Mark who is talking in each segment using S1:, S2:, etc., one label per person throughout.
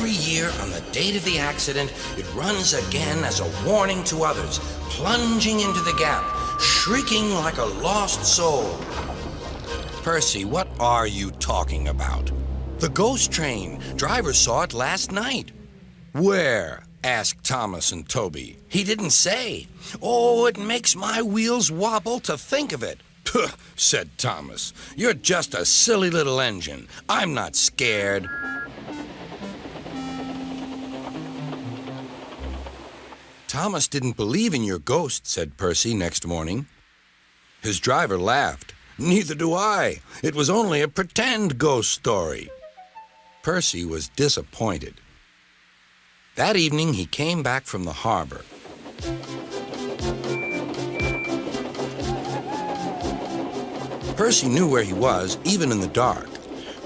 S1: every year on the date of the accident, it runs again as a warning to others, plunging into the gap, shrieking like a lost soul. Percy, what are you talking about? The ghost train. Drivers saw it last night. Where? Asked Thomas and Toby. He didn't say. Oh, it makes my wheels wobble to think of it. Puh, said Thomas. You're just a silly little engine. I'm not scared. Thomas didn't believe in your ghost, said Percy next morning. His driver laughed. Neither do I. It was only a pretend ghost story. Percy was disappointed. That evening, he came back from the harbor. Percy knew where he was, even in the dark.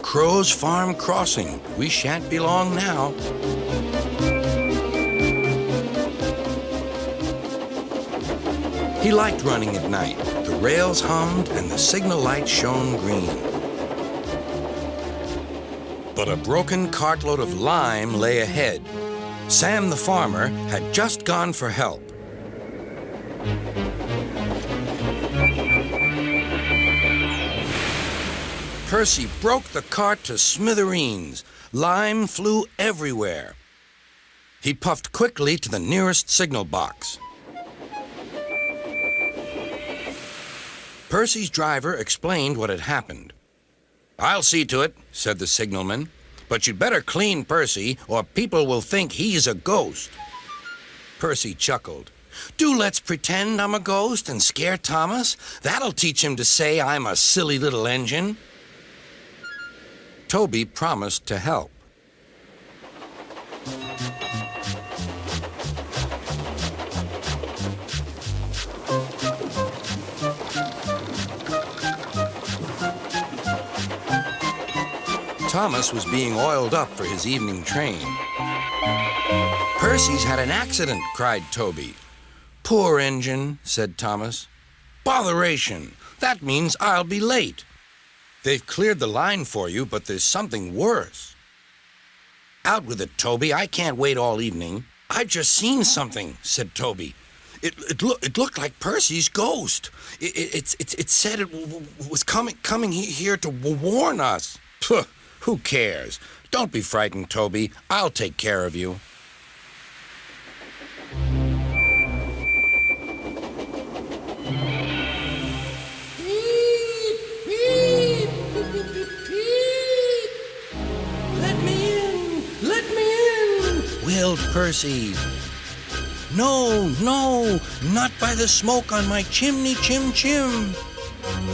S1: Crow's Farm Crossing. We shan't be long now. He liked running at night. The rails hummed and the signal light shone green. But a broken cartload of lime lay ahead. Sam the farmer had just gone for help. Percy broke the cart to smithereens. Lime flew everywhere. He puffed quickly to the nearest signal box. Percy's driver explained what had happened. I'll see to it, said the signalman. But you'd better clean Percy, or people will think he's a ghost. Percy chuckled. Do let's pretend I'm a ghost and scare Thomas. That'll teach him to say I'm a silly little engine. Toby promised to help. Thomas was being oiled up for his evening train. Percy's had an accident, cried Toby. Poor engine, said Thomas. Botheration! That means I'll be late. They've cleared the line for you, but there's something worse. Out with it, Toby. I can't wait all evening. I've just seen something, said Toby. It looked like Percy's ghost. It said it was coming here to warn us. Puh, who cares? Don't be frightened, Toby. I'll take care of you. Wailed Percy. No, not by the smoke on my chimney, chim.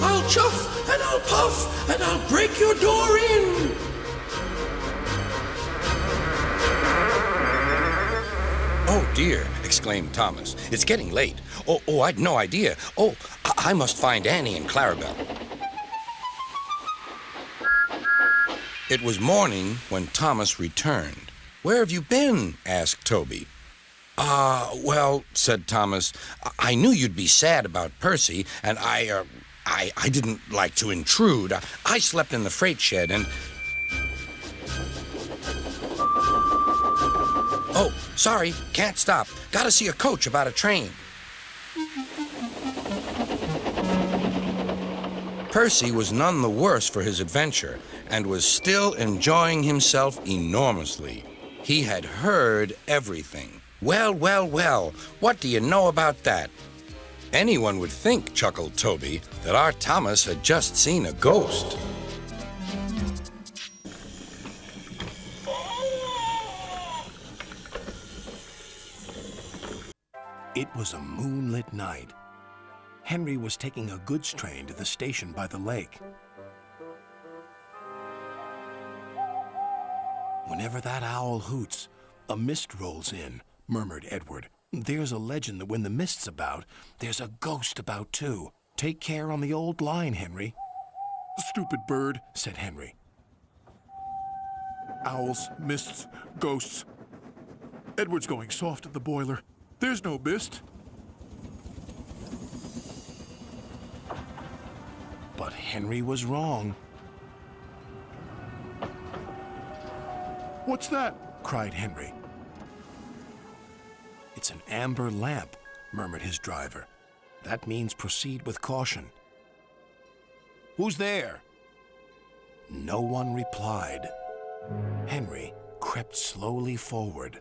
S1: I'll chuff and I'll puff and I'll break your door in. Oh dear, exclaimed Thomas. It's getting late. Oh, I'd no idea. Oh, I must find Annie and Clarabelle. It was morning when Thomas returned. Where have you been? Asked Toby. Well, said Thomas, I knew you'd be sad about Percy, and I didn't like to intrude. I slept in the freight shed and... Oh, sorry, can't stop. Gotta see a coach about a train. Percy was none the worse for his adventure and was still enjoying himself enormously. He had heard everything. Well, what do you know about that? Anyone would think, chuckled Toby, that our Thomas had just seen a ghost.
S2: It was a moonlit night. Henry was taking a goods train to the station by the lake. Whenever that owl hoots, a mist rolls in, murmured Edward. There's a legend that when the mist's about, there's a ghost about too. Take care on the old line, Henry.
S3: Stupid bird, said Henry. Owls, mists, ghosts. Edward's going soft at the boiler. There's no mist.
S2: But Henry was wrong.
S3: What's that?
S2: cried Henry. It's an amber lamp, murmured his driver. That means proceed with caution. Who's there? No one replied. Henry crept slowly forward.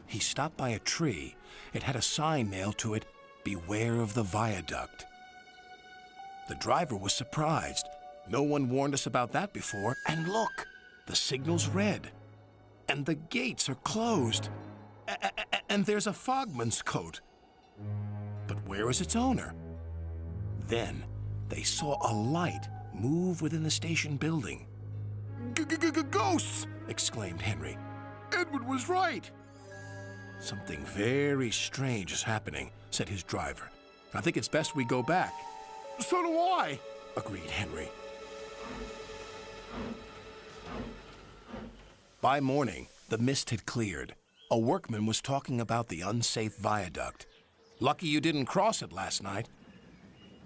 S2: He stopped by a tree. It had a sign nailed to it, "Beware of the viaduct." The driver was surprised. No one warned us about that before. And look, the signal's red. And the gates are closed. And there's a fogman's coat. But where is its owner? Then they saw a light move within the station building.
S3: Ghosts!
S2: Exclaimed Henry.
S3: Edward was right.
S2: Something very strange is happening, said his driver. I think it's best we go back.
S3: So do I.
S2: Agreed Henry. By morning, the mist had cleared. A workman was talking about the unsafe viaduct. Lucky you didn't cross it last night.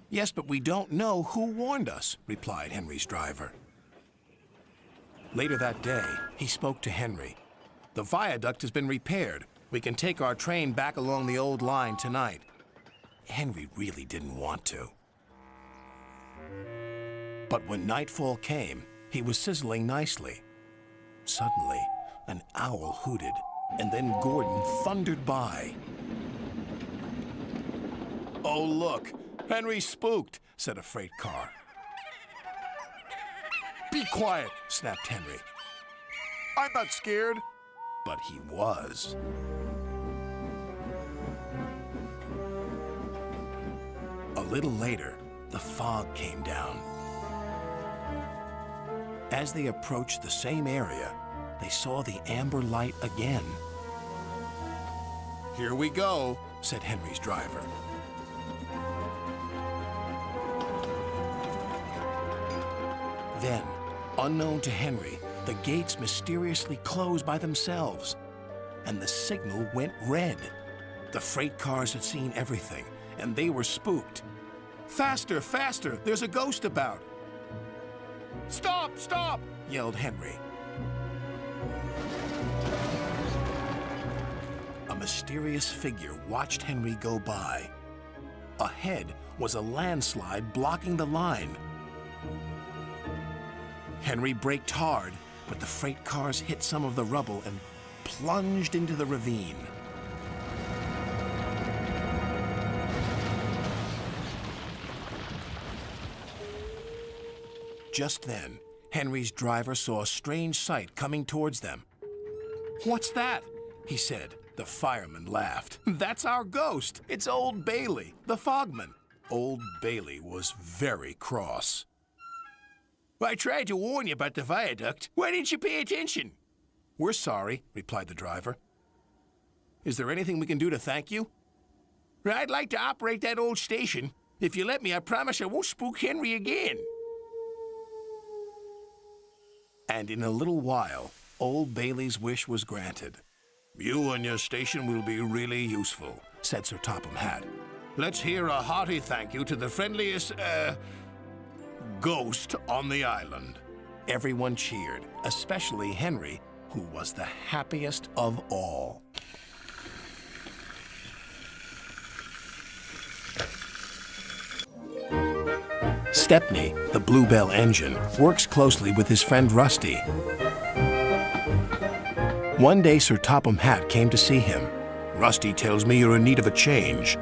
S2: Yes, but we don't know who warned us, replied Henry's driver. Later that day, he spoke to Henry. The viaduct has been repaired. We can take our train back along the old line tonight. Henry really didn't want to. But when nightfall came, he was sizzling nicely. Suddenly, an owl hooted, and then Gordon thundered by. Oh, look, Henry's spooked, said a freight car.
S3: Be quiet,
S2: Snapped Henry.
S3: I'm not scared.
S2: But he was. A little later, the fog came down. As they approached the same area, they saw the amber light again. Here we go, said Henry's driver. Then, unknown to Henry, the gates mysteriously closed by themselves, and the signal went red. The freight cars had seen everything, and they were spooked. Faster, faster, there's a ghost about.
S3: Stop, stop!
S2: Yelled Henry. A mysterious figure watched Henry go by. Ahead was a landslide blocking the line. Henry braked hard, but the freight cars hit some of the rubble and plunged into the ravine. Just then, Henry's driver saw a strange sight coming towards them. "What's that?" he said. The fireman laughed. "That's our ghost. It's Old Bailey, the fogman." Old Bailey was very cross. "I tried to warn you about the viaduct. Why didn't you pay attention?" "We're sorry," replied the driver. "Is there anything we can do to thank you?" "I'd like to operate that old station. If you let me, I promise I won't spook Henry again." And in a little while, Old Bailey's wish was granted. "You and your station will be really useful," said Sir Topham Hatt. "Let's hear a hearty thank you to the friendliest, ghost on the island." Everyone cheered, especially Henry, who was the happiest of all. Stepney, the Bluebell engine, works closely with his friend Rusty. One day, Sir Topham Hatt came to see him. "Rusty tells me you're in need of a change,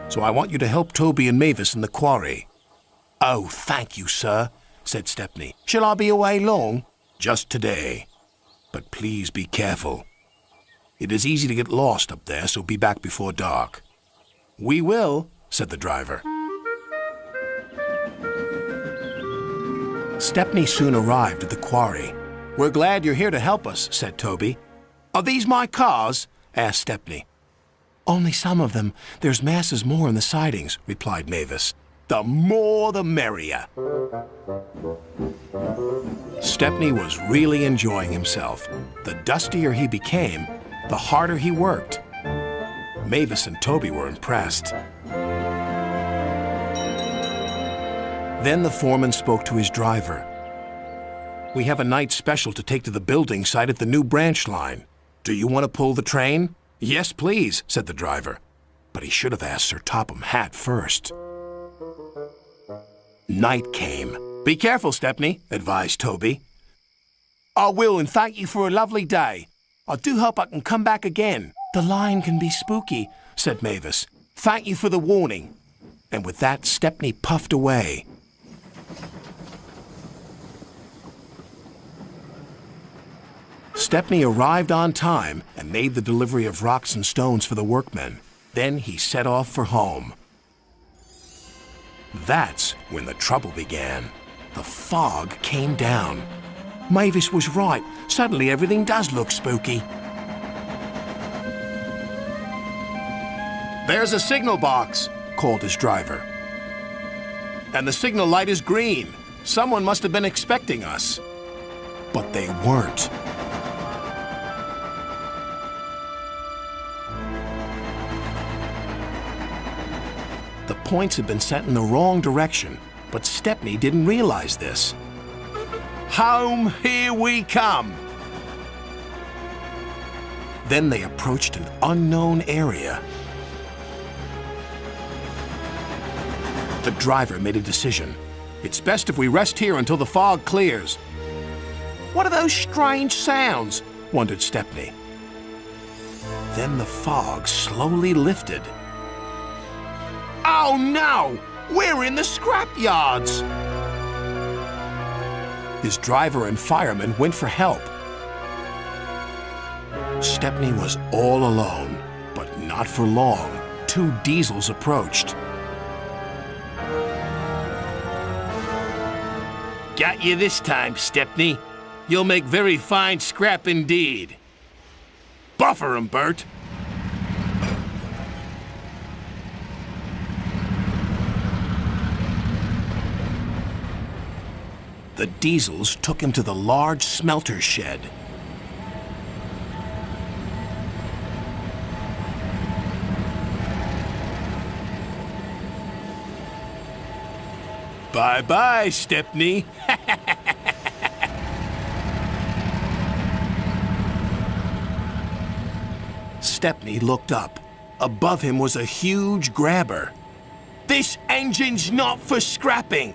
S2: so I want you to help Toby and Mavis in the quarry." "Oh, thank you, sir," said Stepney. "Shall I be away long?" "Just today. But please be careful. It is easy to get lost up there, so be back before dark." "We will," said the driver. Stepney soon arrived at the quarry. "We're glad you're here to help us," said Toby. "Are these my cars?" asked Stepney. "Only some of them. There's masses more in the sidings," replied Mavis. "The more the merrier." Stepney was really enjoying himself. The dustier he became, the harder he worked. Mavis and Toby were impressed. Then the foreman spoke to his driver. We have a night special to take to the building site at the new branch line. Do you want to pull the train? Yes, please, said the driver. But he should have asked Sir Topham Hatt first. Night came. Be careful, Stepney, advised Toby. I will, and thank you for a lovely day. I do hope I can come back again. The line can be spooky, said Mavis. Thank you for the warning. And with that, Stepney puffed away. Stepney arrived on time and made the delivery of rocks and stones for the workmen. Then he set off for home. That's when the trouble began. The fog came down. Mavis was right. Suddenly everything does look spooky. There's a signal box, called his driver. And the signal light is green. Someone must have been expecting us. But they weren't. The points had been set in the wrong direction, but Stepney didn't realize this. Home, here we come! Then they approached an unknown area. The driver made a decision. It's best if we rest here until the fog clears. What are those strange sounds? Wondered Stepney. Then the fog slowly lifted. Oh no! We're in the scrapyards! His driver and firemen went for help. Stepney was all alone, but not for long. 2 diesels approached. Got you this time, Stepney. You'll make very fine scrap indeed. Buffer 'em, Bert. The diesels took him to the large smelter shed. Bye-bye, Stepney. Stepney looked up. Above him was a huge grabber. This engine's not for scrapping.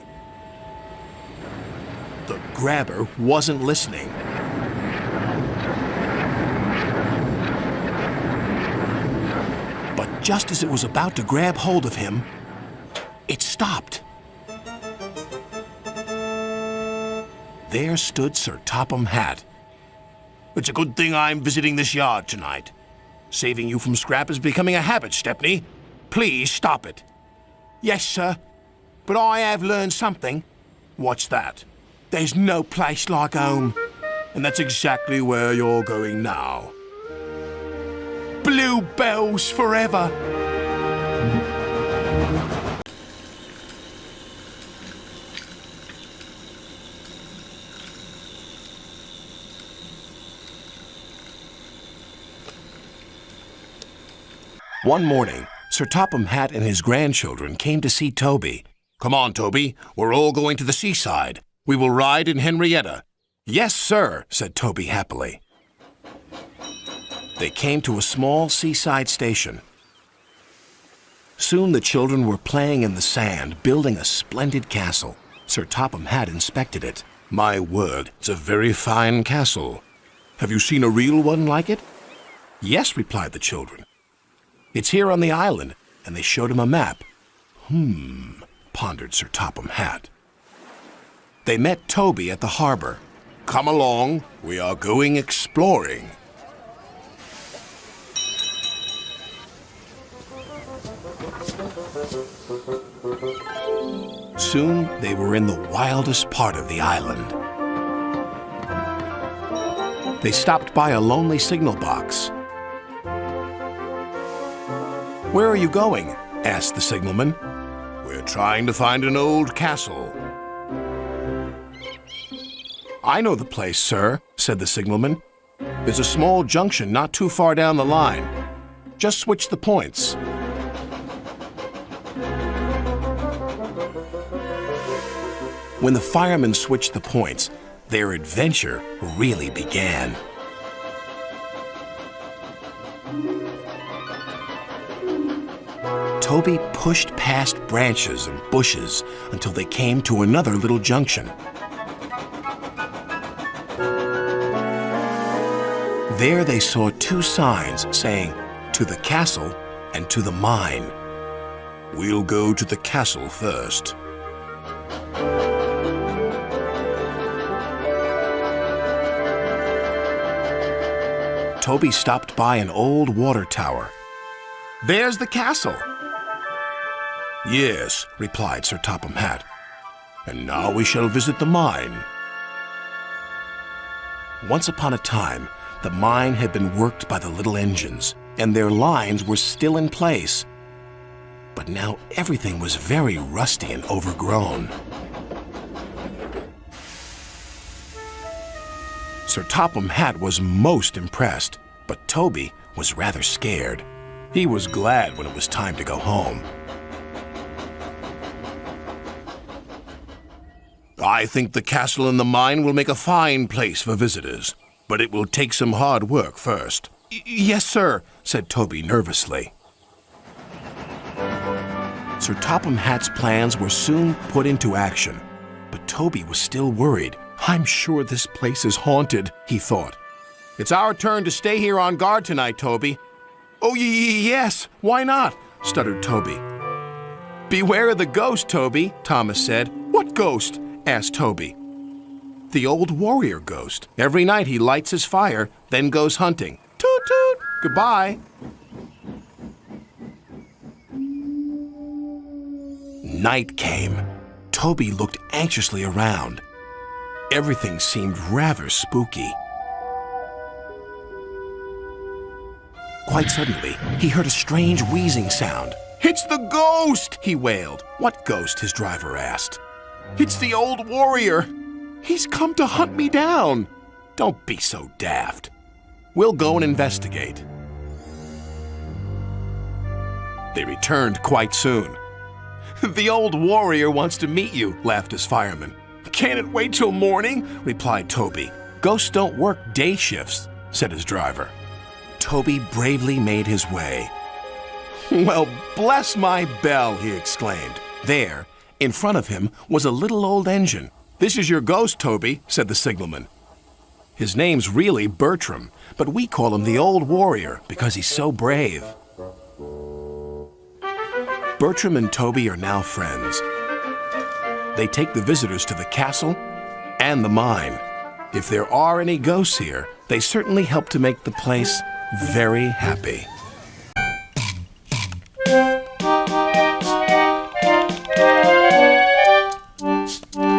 S2: The grabber wasn't listening. But just as it was about to grab hold of him, it stopped. There stood Sir Topham Hatt. It's a good thing I'm visiting this yard tonight. Saving you from scrap is becoming a habit, Stepney. Please stop it. Yes, sir. But I have learned something. What's that? There's no place like home. And that's exactly where you're going now. Bluebells forever! One morning, Sir Topham Hatt and his grandchildren came to see Toby. Come on, Toby. We're all going to the seaside. We will ride in Henrietta. Yes, sir, said Toby happily. They came to a small seaside station. Soon the children were playing in the sand, building a splendid castle. Sir Topham Hatt inspected it. My word, it's a very fine castle. Have you seen a real one like it? Yes, replied the children. It's here on the island, and they showed him a map. Pondered Sir Topham Hatt. They met Toby at the harbor. Come along, we are going exploring. Soon they were in the wildest part of the island. They stopped by a lonely signal box. Where are you going? Asked the signalman. We're trying to find an old castle. I know the place, sir, said the signalman. There's a small junction not too far down the line. Just switch the points. When the firemen switched the points, Their adventure really began. Toby pushed past branches and bushes until they came to another little junction. There they saw two signs saying, "To the castle" and "To the mine." "We'll go to the castle first." Toby stopped by an old water tower. "There's the castle." "Yes," replied Sir Topham Hatt. "And now we shall visit the mine." Once upon a time, the mine had been worked by the little engines, and their lines were still in place. But now everything was very rusty and overgrown. Sir Topham Hatt was most impressed, but Toby was rather scared. He was glad when it was time to go home. "I think the castle and the mine will make a fine place for visitors, but it will take some hard work first." "Yes, sir," said Toby nervously. Sir Topham Hatt's plans were soon put into action, but Toby was still worried. "I'm sure this place is haunted," he thought. "It's our turn to stay here on guard tonight, Toby." "Oh, yes, why not?" stuttered Toby. "Beware of the ghost, Toby," Thomas said. "What ghost?" asked Toby. "The old warrior ghost. Every night he lights his fire, then goes hunting. Toot toot! Goodbye." Night came. Toby looked anxiously around. Everything seemed rather spooky. Quite suddenly, he heard a strange wheezing sound. "It's the ghost!" he wailed. "What ghost?" his driver asked. "It's the old warrior. He's come to hunt me down." "Don't be so daft. We'll go and investigate." They returned quite soon. "The old warrior wants to meet you," laughed his fireman. "Can't it wait till morning?" replied Toby. "Ghosts don't work day shifts," said his driver. Toby bravely made his way. "Well, bless my bell," he exclaimed. There, in front of him, was a little old engine. "This is your ghost, Toby," said the signalman. "His name's really Bertram, but we call him the Old Warrior because he's so brave." Bertram and Toby are now friends. They take the visitors to the castle and the mine. If there are any ghosts here, they certainly help to make the place very happy.